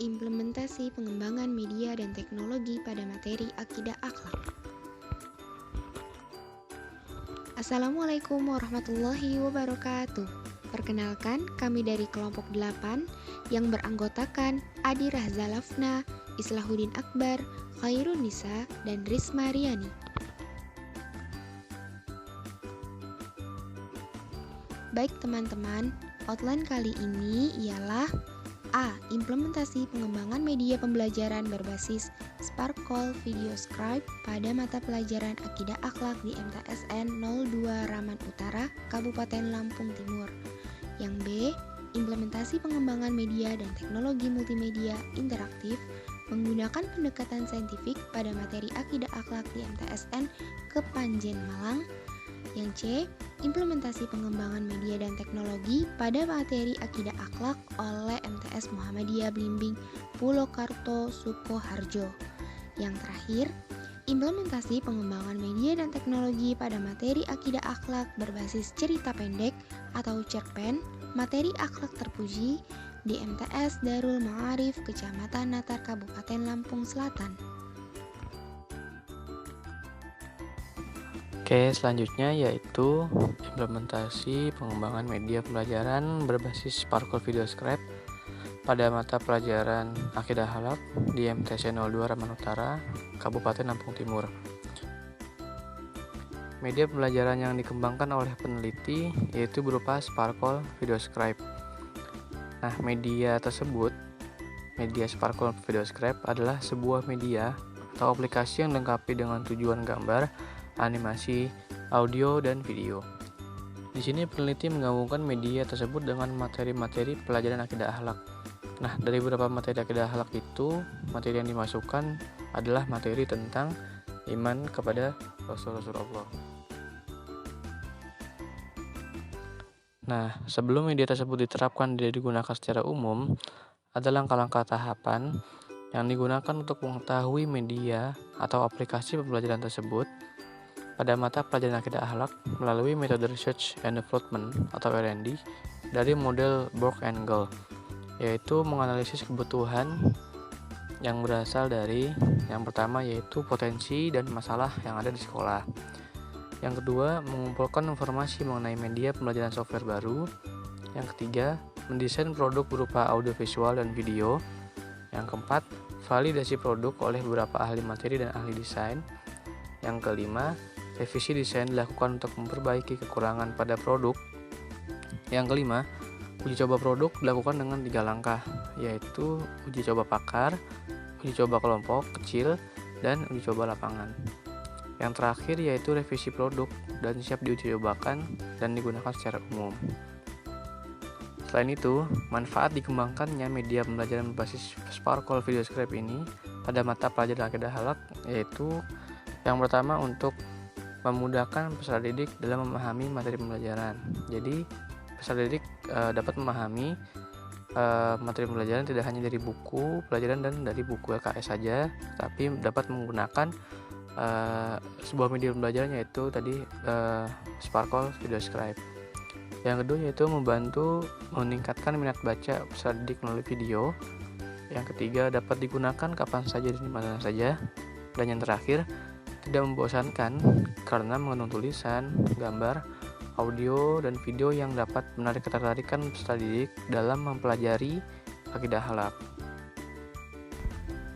Implementasi pengembangan media dan teknologi pada materi akidah akhlak. Assalamualaikum warahmatullahi wabarakatuh. Perkenalkan, kami dari kelompok 8 yang beranggotakan Adi Rahzalafna, Islahuddin Akbar, Khairun Nisa, dan Risma Riani. Baik teman-teman, outline kali ini ialah A. Implementasi pengembangan media pembelajaran berbasis Sparkle VideoScribe pada mata pelajaran Akidah Akhlak di MTSN 02 Raman Utara, Kabupaten Lampung Timur. Yang B. Implementasi pengembangan media dan teknologi multimedia interaktif menggunakan pendekatan saintifik pada materi Akidah Akhlak di MTSN Kepanjen Malang. Yang C. Implementasi pengembangan media dan teknologi pada materi Akidah Akhlak oleh MTS Muhammadiyah Blimbing Purwokerto Sukoharjo. Yang terakhir, implementasi pengembangan media dan teknologi pada materi Akidah Akhlak berbasis cerita pendek atau cerpen, materi akhlak terpuji di MTS Darul Ma'arif Kecamatan Natar Kabupaten Lampung Selatan. Oke, selanjutnya yaitu implementasi pengembangan media pembelajaran berbasis Sparkle VideoScribe pada mata pelajaran Akidah Akhlak di MTSN 02 Raman Utara, Kabupaten Lampung Timur. Media pembelajaran yang dikembangkan oleh peneliti yaitu berupa Sparkle VideoScribe. Nah, media tersebut, media Sparkle VideoScribe adalah sebuah media atau aplikasi yang dilengkapi dengan tujuan gambar, animasi, audio, dan video. Di sini peneliti menggabungkan media tersebut dengan materi-materi pelajaran akidah akhlak. Nah, dari beberapa materi akidah akhlak itu, materi yang dimasukkan adalah materi tentang iman kepada Rasul-Rasul Allah. Nah, sebelum media tersebut diterapkan dan digunakan secara umum, ada langkah-langkah tahapan yang digunakan untuk mengetahui media atau aplikasi pembelajaran tersebut pada mata pelajaran akidah akhlak melalui metode Research and Development atau R&D dari model Borg and Gal, yaitu menganalisis kebutuhan yang berasal dari yang pertama yaitu potensi dan masalah yang ada di sekolah. Yang kedua, mengumpulkan informasi mengenai media pembelajaran software baru. Yang ketiga, mendesain produk berupa audiovisual dan video. Yang keempat, validasi produk oleh beberapa ahli materi dan ahli desain. Yang kelima, revisi desain dilakukan untuk memperbaiki kekurangan pada produk. Yang kelima, uji coba produk dilakukan dengan 3 langkah, yaitu uji coba pakar, uji coba kelompok kecil, dan uji coba lapangan. Yang terakhir yaitu revisi produk dan siap diuji cobakan dan digunakan secara umum. Selain itu, manfaat dikembangkannya media pembelajaran berbasis Sparkle VideoScribe ini pada mata pelajaran akidah akhlak yaitu yang pertama untuk memudahkan peserta didik dalam memahami materi pembelajaran. Jadi, peserta didik dapat memahami materi pembelajaran tidak hanya dari buku pelajaran dan dari buku LKS saja, tapi dapat menggunakan sebuah media pembelajaran yaitu tadi Sparkle VideoScribe. Yang kedua yaitu membantu meningkatkan minat baca peserta didik melalui video. Yang ketiga dapat digunakan kapan saja dan di mana saja. Dan yang terakhir, tidak membosankan karena mengandung tulisan, gambar, audio, dan video yang dapat menarik ketertarikan peserta didik dalam mempelajari akidah akhlak.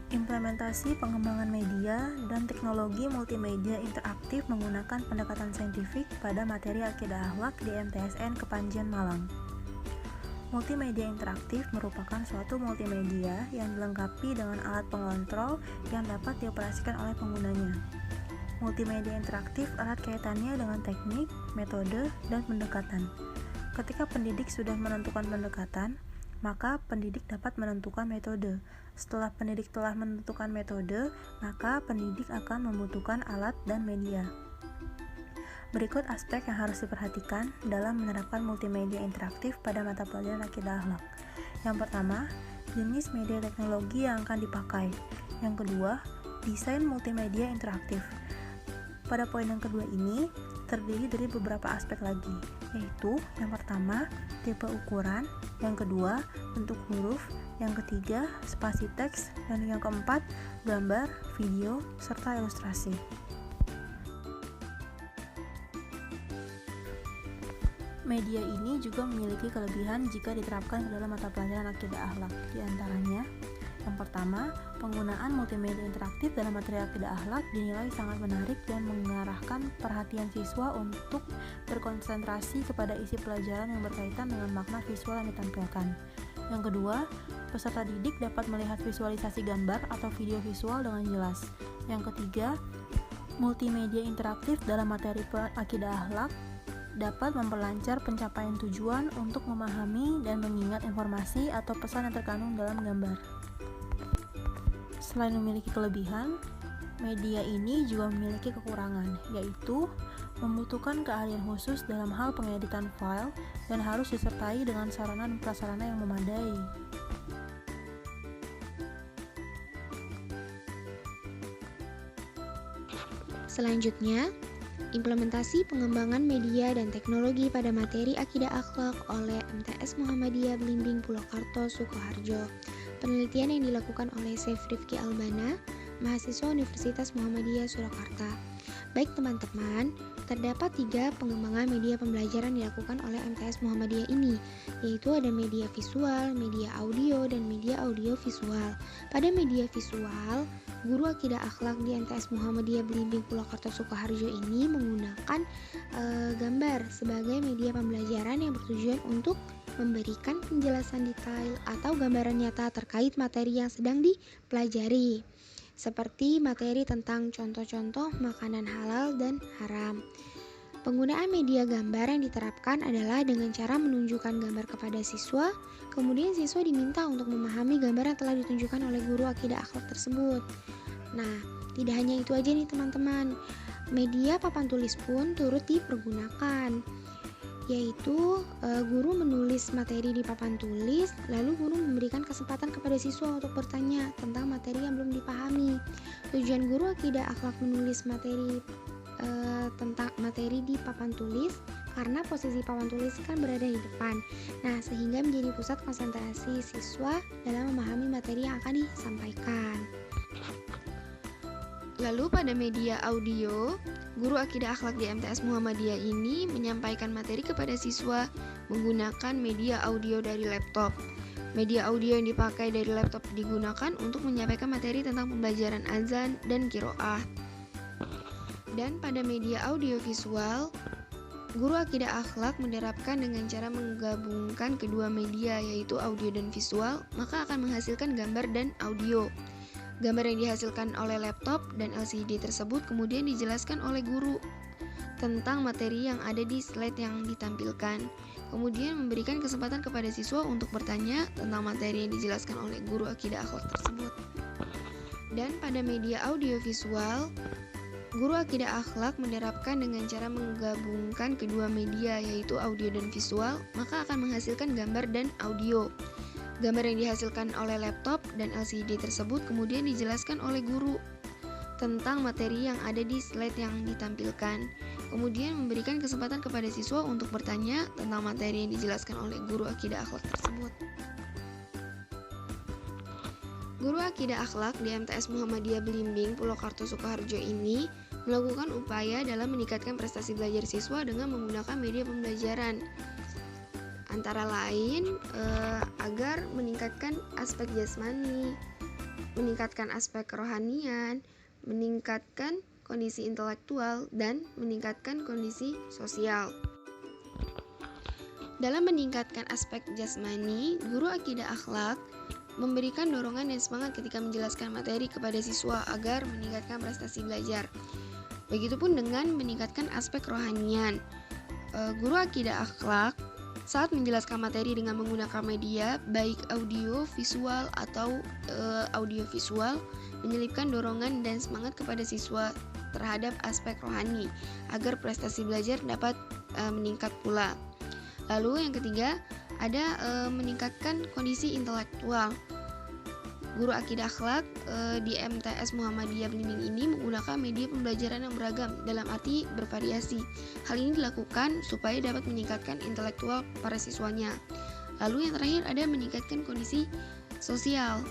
Implementasi pengembangan media dan teknologi multimedia interaktif menggunakan pendekatan saintifik pada materi akidah akhlak di MTSN Kepanjen Malang. Multimedia interaktif merupakan suatu multimedia yang dilengkapi dengan alat pengontrol yang dapat dioperasikan oleh penggunanya. Multimedia interaktif erat kaitannya dengan teknik, metode, dan pendekatan. Ketika pendidik sudah menentukan pendekatan, maka pendidik dapat menentukan metode. Setelah pendidik telah menentukan metode, maka pendidik akan membutuhkan alat dan media. Berikut aspek yang harus diperhatikan dalam menerapkan multimedia interaktif pada mata pelajaran akidah akhlak. Yang pertama, jenis media teknologi yang akan dipakai. Yang kedua, desain multimedia interaktif. Pada poin yang kedua ini, terdiri dari beberapa aspek lagi, yaitu yang pertama, tipe ukuran, yang kedua, bentuk huruf, yang ketiga, spasi teks, dan yang keempat, gambar, video, serta ilustrasi. Media ini juga memiliki kelebihan jika diterapkan ke dalam mata pelajaran akidah akhlak. Di antaranya, yang pertama, penggunaan multimedia interaktif dalam materi akidah akhlak dinilai sangat menarik dan mengarahkan perhatian siswa untuk berkonsentrasi kepada isi pelajaran yang berkaitan dengan makna visual yang ditampilkan. Yang kedua, peserta didik dapat melihat visualisasi gambar atau video visual dengan jelas. Yang ketiga, multimedia interaktif dalam materi akidah akhlak dapat memperlancar pencapaian tujuan untuk memahami dan mengingat informasi atau pesan yang terkandung dalam gambar. Selain memiliki kelebihan, media ini juga memiliki kekurangan, yaitu membutuhkan keahlian khusus dalam hal pengeditan file dan harus disertai dengan sarana dan prasarana yang memadai. Selanjutnya, implementasi pengembangan media dan teknologi pada materi akidah akhlak oleh MTS Muhammadiyah Belimbing Purwokerto Sukoharjo. Penelitian yang dilakukan oleh Syekh Rifki Albana, mahasiswa Universitas Muhammadiyah Surakarta. Baik teman-teman, terdapat 3 pengembangan media pembelajaran dilakukan oleh MTS Muhammadiyah ini, yaitu ada media visual, media audio, dan media audio visual. Pada media visual, guru akidah akhlak di MTS Muhammadiyah Belimbing Purwokerto Sukoharjo ini menggunakan gambar sebagai media pembelajaran yang bertujuan untuk memberikan penjelasan detail atau gambaran nyata terkait materi yang sedang dipelajari, seperti materi tentang contoh-contoh makanan halal dan haram. Penggunaan media gambar yang diterapkan adalah dengan cara menunjukkan gambar kepada siswa, kemudian siswa diminta untuk memahami gambar yang telah ditunjukkan oleh guru akidah akhlak tersebut. Nah, tidak hanya itu aja nih teman-teman, media papan tulis pun turut dipergunakan, yaitu guru menulis materi di papan tulis, lalu guru memberikan kesempatan kepada siswa untuk bertanya tentang materi yang belum dipahami. Tujuan guru akidah akhlak menulis materi tentang materi di papan tulis karena posisi papan tulis kan berada di depan. Nah, sehingga menjadi pusat konsentrasi siswa dalam memahami materi yang akan disampaikan. Lalu pada media audio, guru akidah akhlak di MTS Muhammadiyah ini menyampaikan materi kepada siswa menggunakan media audio dari laptop. Media audio yang dipakai dari laptop digunakan untuk menyampaikan materi tentang pembelajaran azan dan qiraah. Dan pada media audio visual, guru akidah akhlak menerapkan dengan cara menggabungkan kedua media, yaitu audio dan visual, maka akan menghasilkan gambar dan audio. Gambar yang dihasilkan oleh laptop dan LCD tersebut kemudian dijelaskan oleh guru tentang materi yang ada di slide yang ditampilkan. Kemudian memberikan kesempatan kepada siswa untuk bertanya tentang materi yang dijelaskan oleh guru akidah akhlak tersebut. Dan pada media audio visual, guru akidah akhlak menerapkan dengan cara menggabungkan kedua media, yaitu audio dan visual, maka akan menghasilkan gambar dan audio. Gambar yang dihasilkan oleh laptop dan LCD tersebut kemudian dijelaskan oleh guru tentang materi yang ada di slide yang ditampilkan. Kemudian memberikan kesempatan kepada siswa untuk bertanya tentang materi yang dijelaskan oleh guru akidah akhlak tersebut. Guru akidah akhlak di MTS Muhammadiyah Belimbing Purwokerto Sukoharjo ini melakukan upaya dalam meningkatkan prestasi belajar siswa dengan menggunakan media pembelajaran. Antara lain agar meningkatkan aspek jasmani, meningkatkan aspek kerohanian, meningkatkan kondisi intelektual, dan meningkatkan kondisi sosial. Dalam meningkatkan aspek jasmani, guru akidah akhlak memberikan dorongan dan semangat ketika menjelaskan materi kepada siswa agar meningkatkan prestasi belajar. Begitupun dengan meningkatkan aspek kerohanian. Guru akidah akhlak saat menjelaskan materi dengan menggunakan media, baik audio, visual, atau audio visual, menyelipkan dorongan dan semangat kepada siswa terhadap aspek rohani, agar prestasi belajar dapat meningkat pula. Lalu yang ketiga, ada meningkatkan kondisi intelektual. Guru Akidah Akhlak di MTS Muhammadiyah Blimbing ini menggunakan media pembelajaran yang beragam, dalam arti bervariasi. Hal ini dilakukan supaya dapat meningkatkan intelektual para siswanya. Lalu yang terakhir ada meningkatkan kondisi sosial.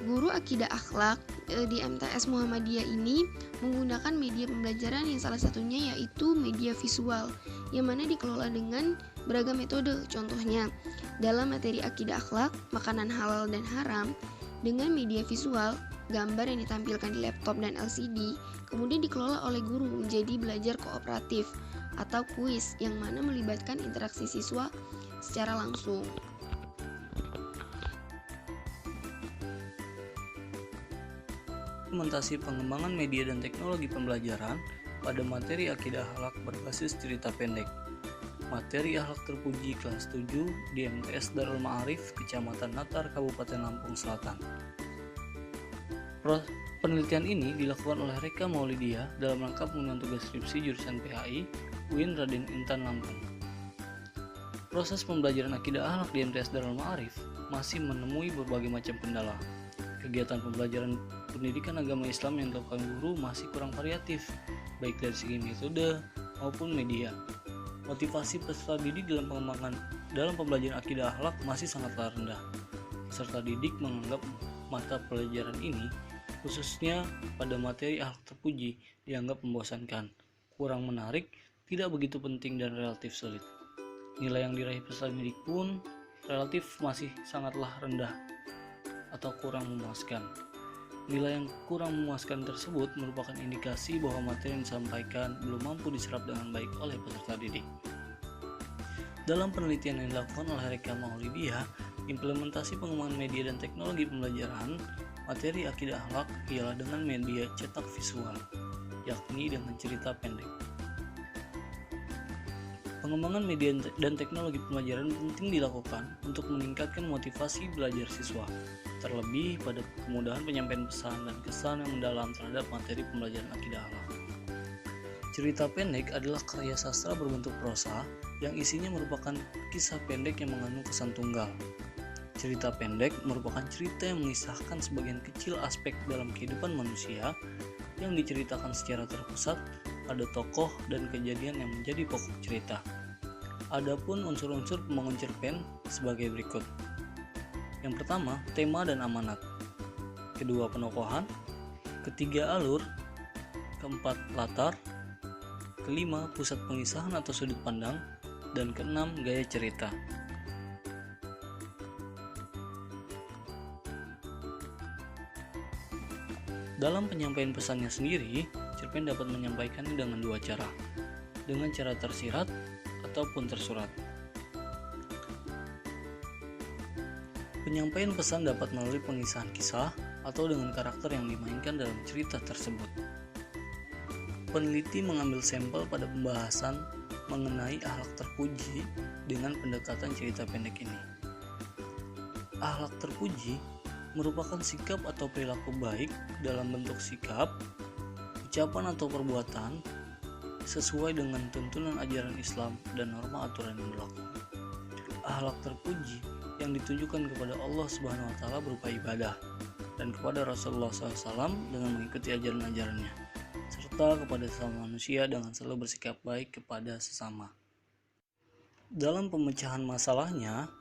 Guru Akidah Akhlak di MTS Muhammadiyah ini menggunakan media pembelajaran yang salah satunya yaitu media visual, yang mana dikelola dengan beragam metode. Contohnya, dalam materi Akidah Akhlak, makanan halal dan haram, dengan media visual, gambar yang ditampilkan di laptop dan LCD, kemudian dikelola oleh guru menjadi belajar kooperatif atau kuis, yang mana melibatkan interaksi siswa secara langsung. Implementasi pengembangan media dan teknologi pembelajaran pada materi Akidah Akhlak berbasis cerita pendek. Materi Akhlak Terpuji kelas 7 di MTS Darul Ma'arif, Kecamatan Natar, Kabupaten Lampung Selatan. Penelitian ini dilakukan oleh Reka Maulidia dalam rangka pemenuhan tugas skripsi jurusan PHI UIN Raden Intan Lampung. Proses pembelajaran Akidah Akhlak di MTS Darul Ma'arif masih menemui berbagai macam kendala. Kegiatan pembelajaran pendidikan agama Islam yang dilakukan guru masih kurang variatif, baik dari segi metode maupun media. Motivasi peserta didik dalam pembelajaran Akidah Akhlak masih sangatlah rendah. Peserta didik menganggap mata pelajaran ini, khususnya pada materi Akhlak Terpuji, dianggap membosankan, kurang menarik, tidak begitu penting dan relatif sulit. Nilai yang diraih peserta didik pun relatif masih sangatlah rendah atau kurang memuaskan. Nilai yang kurang memuaskan tersebut merupakan indikasi bahwa materi yang disampaikan belum mampu diserap dengan baik oleh peserta didik. Dalam penelitian yang dilakukan oleh Reka Maulidia, implementasi pengembangan media dan teknologi pembelajaran materi Akidah Akhlak ialah dengan media cetak visual, yakni dengan cerita pendek. Pengembangan media dan teknologi pembelajaran penting dilakukan untuk meningkatkan motivasi belajar siswa, terlebih pada kemudahan penyampaian pesan dan kesan yang mendalam terhadap materi pembelajaran Akidah Akhlak. Cerita pendek adalah karya sastra berbentuk prosa yang isinya merupakan kisah pendek yang mengandung kesan tunggal. Cerita pendek merupakan cerita yang mengisahkan sebagian kecil aspek dalam kehidupan manusia yang diceritakan secara terpusat pada tokoh dan kejadian yang menjadi pokok cerita. Adapun unsur-unsur pembangun cerpen sebagai berikut. Yang pertama, tema dan amanat. Kedua, penokohan. Ketiga, alur. Keempat, latar. Kelima, pusat pengisahan atau sudut pandang. Dan keenam, gaya cerita. Dalam penyampaian pesannya sendiri, cerpen dapat menyampaikannya dengan dua cara, dengan cara tersirat ataupun tersurat. Penyampaian pesan dapat melalui pengisahan kisah atau dengan karakter yang dimainkan dalam cerita tersebut. Peneliti mengambil sampel pada pembahasan mengenai akhlak terpuji dengan pendekatan cerita pendek ini. Akhlak terpuji merupakan sikap atau perilaku baik dalam bentuk sikap, ucapan atau perbuatan sesuai dengan tuntunan ajaran Islam dan norma aturan yang berlaku. Akhlak terpuji yang ditujukan kepada Allah Subhanahu wa Ta'ala berupa ibadah dan kepada Rasulullah SAW dengan mengikuti ajaran-ajarannya, serta kepada sesama manusia dengan selalu bersikap baik kepada sesama. Dalam pemecahan masalahnya,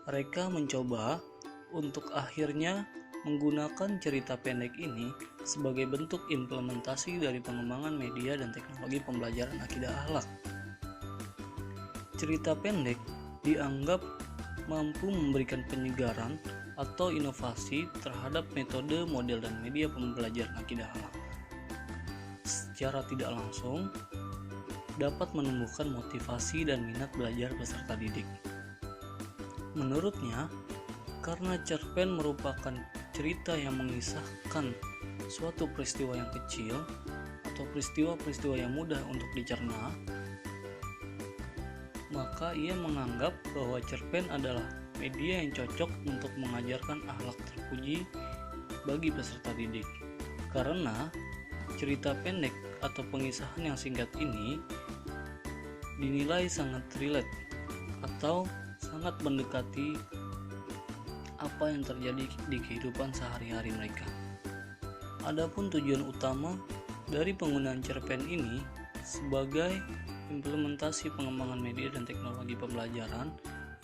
mereka mencoba untuk akhirnya menggunakan cerita pendek ini sebagai bentuk implementasi dari pengembangan media dan teknologi pembelajaran Akidah Akhlak. Cerita pendek dianggap mampu memberikan penyegaran atau inovasi terhadap metode, model, dan media pembelajaran Akidah Akhlak. Secara tidak langsung dapat menumbuhkan motivasi dan minat belajar peserta didik. Menurutnya, karena cerpen merupakan cerita yang mengisahkan suatu peristiwa yang kecil atau peristiwa-peristiwa yang mudah untuk dicerna, maka ia menganggap bahwa cerpen adalah media yang cocok untuk mengajarkan akhlak terpuji bagi peserta didik. Karena cerita pendek atau pengisahan yang singkat ini dinilai sangat relate atau sangat mendekati apa yang terjadi di kehidupan sehari-hari mereka. Adapun tujuan utama dari penggunaan cerpen ini sebagai implementasi pengembangan media dan teknologi pembelajaran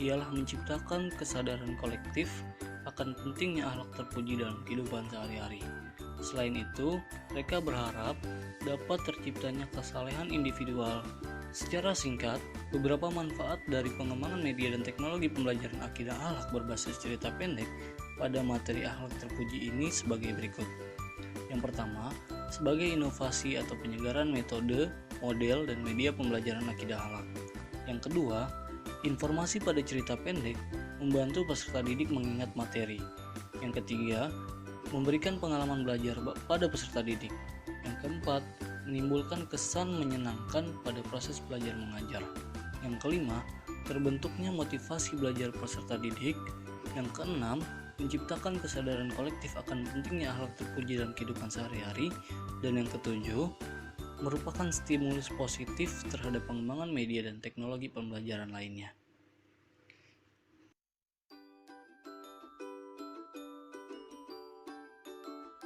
ialah menciptakan kesadaran kolektif akan pentingnya akhlak terpuji dalam kehidupan sehari-hari. Selain itu, mereka berharap dapat terciptanya kesalehan individual. Secara singkat, beberapa manfaat dari pengembangan media dan teknologi pembelajaran akidah akhlak berbasis cerita pendek pada materi akhlak terpuji ini sebagai berikut. Yang pertama, sebagai inovasi atau penyegaran metode, model, dan media pembelajaran akidah akhlak. Yang kedua, informasi pada cerita pendek membantu peserta didik mengingat materi. Yang ketiga, memberikan pengalaman belajar pada peserta didik. Yang keempat, menimbulkan kesan menyenangkan pada proses belajar mengajar. Yang kelima, terbentuknya motivasi belajar peserta didik. Yang keenam, menciptakan kesadaran kolektif akan pentingnya akhlak terpuji dalam kehidupan sehari-hari. Dan yang ketujuh, merupakan stimulus positif terhadap pengembangan media dan teknologi pembelajaran lainnya.